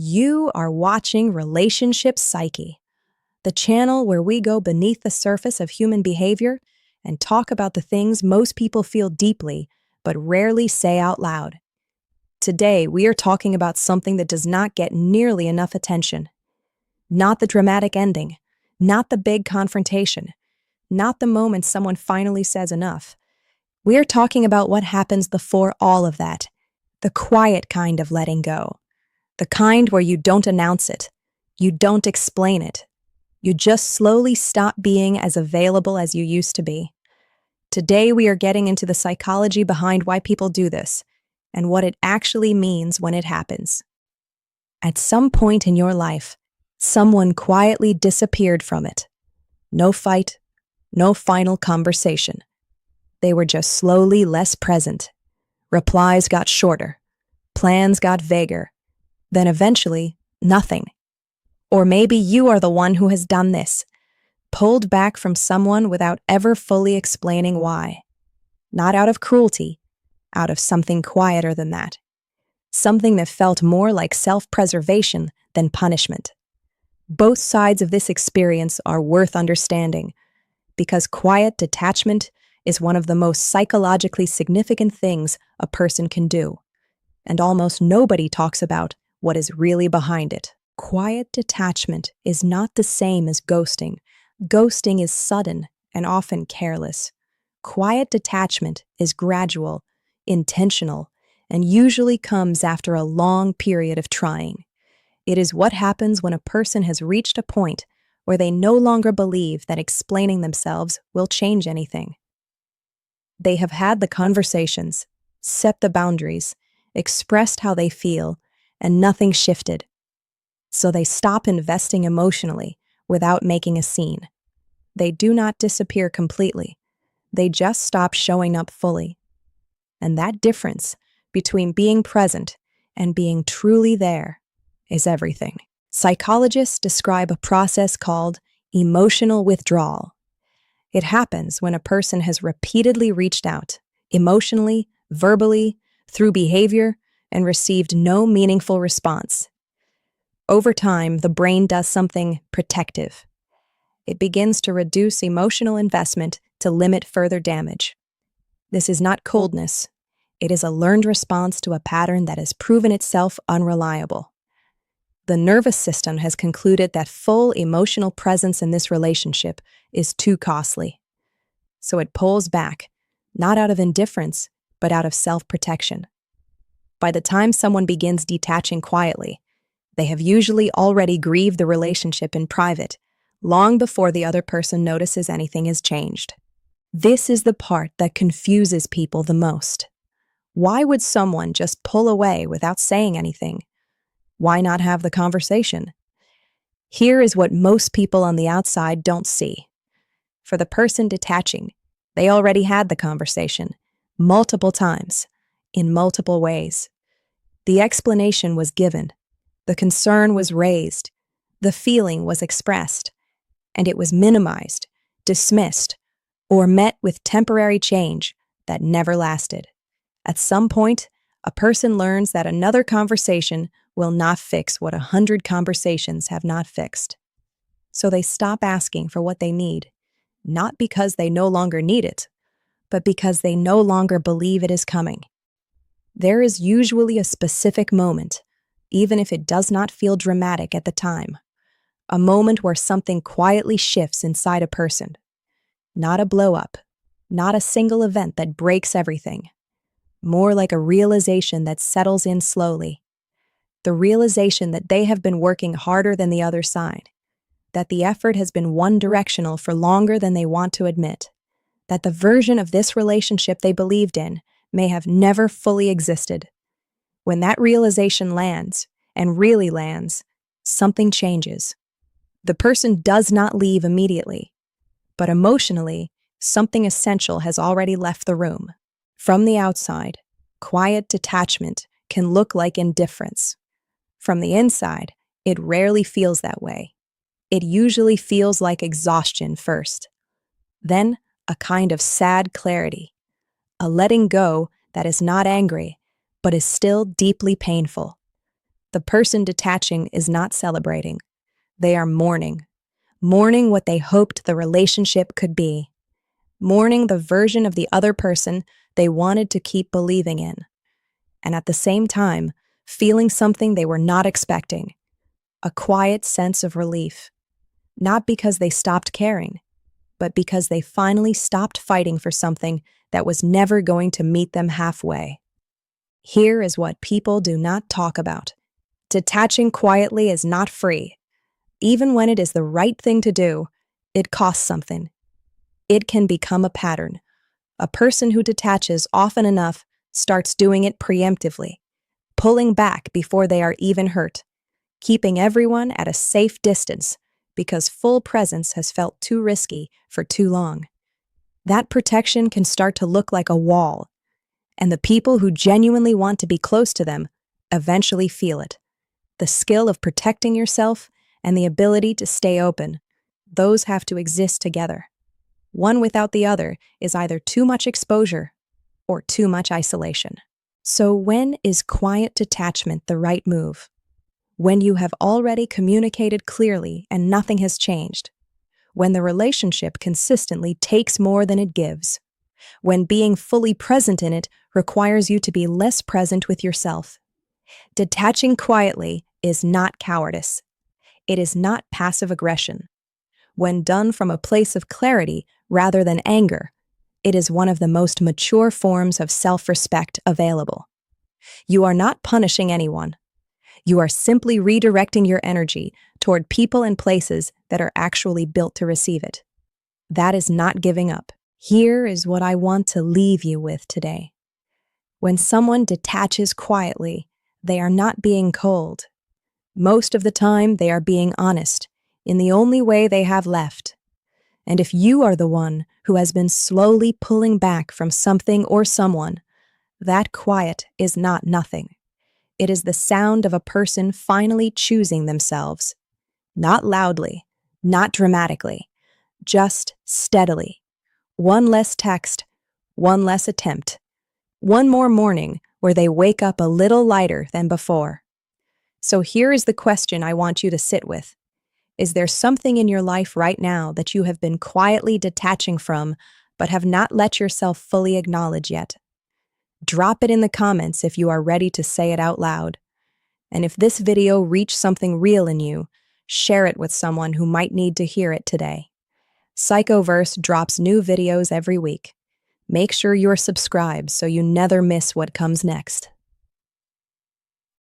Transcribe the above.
You are watching Relationship Psyche, the channel where we go beneath the surface of human behavior and talk about the things most people feel deeply but rarely say out loud. Today, we are talking about something that does not get nearly enough attention. Not the dramatic ending, not the big confrontation, not the moment someone finally says enough. We are talking about what happens before all of that, the quiet kind of letting go. The kind where you don't announce it, you don't explain it, you just slowly stop being as available as you used to be. Today we are getting into the psychology behind why people do this, and what it actually means when it happens. At some point in your life, someone quietly disappeared from it. No fight, no final conversation. They were just slowly less present. Replies got shorter, plans got vaguer. Then eventually, nothing. Or maybe you are the one who has done this, pulled back from someone without ever fully explaining why. Not out of cruelty, out of something quieter than that. Something that felt more like self-preservation than punishment. Both sides of this experience are worth understanding, because quiet detachment is one of the most psychologically significant things a person can do, and almost nobody talks about what is really behind it. Quiet detachment is not the same as ghosting. Ghosting is sudden and often careless. Quiet detachment is gradual, intentional, and usually comes after a long period of trying. It is what happens when a person has reached a point where they no longer believe that explaining themselves will change anything. They have had the conversations, set the boundaries, expressed how they feel, and nothing shifted. So they stop investing emotionally without making a scene. They do not disappear completely. They just stop showing up fully. And that difference between being present and being truly there is everything. Psychologists describe a process called emotional withdrawal. It happens when a person has repeatedly reached out, emotionally, verbally, through behavior, and received no meaningful response. Over time, the brain does something protective. It begins to reduce emotional investment to limit further damage. This is not coldness. It is a learned response to a pattern that has proven itself unreliable. The nervous system has concluded that full emotional presence in this relationship is too costly. So it pulls back, not out of indifference, but out of self-protection. By the time someone begins detaching quietly, they have usually already grieved the relationship in private, long before the other person notices anything has changed. This is the part that confuses people the most. Why would someone just pull away without saying anything? Why not have the conversation? Here is what most people on the outside don't see. For the person detaching, they already had the conversation, multiple times, in multiple ways. The explanation was given, the concern was raised, the feeling was expressed, and it was minimized, dismissed, or met with temporary change that never lasted. At some point, a person learns that another conversation will not fix what 100 conversations have not fixed. So they stop asking for what they need, not because they no longer need it, but because they no longer believe it is coming. There is usually a specific moment, even if it does not feel dramatic at the time. A moment where something quietly shifts inside a person. Not a blow-up, not a single event that breaks everything. More like a realization that settles in slowly. The realization that they have been working harder than the other side. That the effort has been one-directional for longer than they want to admit. That the version of this relationship they believed in may have never fully existed. When that realization lands, and really lands, something changes. The person does not leave immediately, but emotionally, something essential has already left the room. From the outside, quiet detachment can look like indifference. From the inside, it rarely feels that way. It usually feels like exhaustion first. Then, a kind of sad clarity. A letting go that is not angry, but is still deeply painful. The person detaching is not celebrating. They are mourning. Mourning what they hoped the relationship could be. Mourning the version of the other person they wanted to keep believing in. And at the same time, feeling something they were not expecting. A quiet sense of relief. Not because they stopped caring, but because they finally stopped fighting for something that was never going to meet them halfway. Here is what people do not talk about. Detaching quietly is not free. Even when it is the right thing to do, it costs something. It can become a pattern. A person who detaches often enough starts doing it preemptively, pulling back before they are even hurt, keeping everyone at a safe distance because full presence has felt too risky for too long. That protection can start to look like a wall, and the people who genuinely want to be close to them eventually feel it. The skill of protecting yourself and the ability to stay open, those have to exist together. One without the other is either too much exposure or too much isolation. So when is quiet detachment the right move? When you have already communicated clearly and nothing has changed. When the relationship consistently takes more than it gives. When being fully present in it requires you to be less present with yourself. Detaching quietly is not cowardice. It is not passive aggression. When done from a place of clarity rather than anger, it is one of the most mature forms of self-respect available. You are not punishing anyone. You are simply redirecting your energy toward people and places that are actually built to receive it. That is not giving up. Here is what I want to leave you with today. When someone detaches quietly, they are not being cold. Most of the time, they are being honest, in the only way they have left. And if you are the one who has been slowly pulling back from something or someone, that quiet is not nothing. It is the sound of a person finally choosing themselves. Not loudly, not dramatically, just steadily. One less text, one less attempt. One more morning where they wake up a little lighter than before. So here is the question I want you to sit with. Is there something in your life right now that you have been quietly detaching from, but have not let yourself fully acknowledge yet? Drop it in the comments if you are ready to say it out loud. And if this video reached something real in you, share it with someone who might need to hear it today. Psychoverse drops new videos every week. Make sure you're subscribed so you never miss what comes next.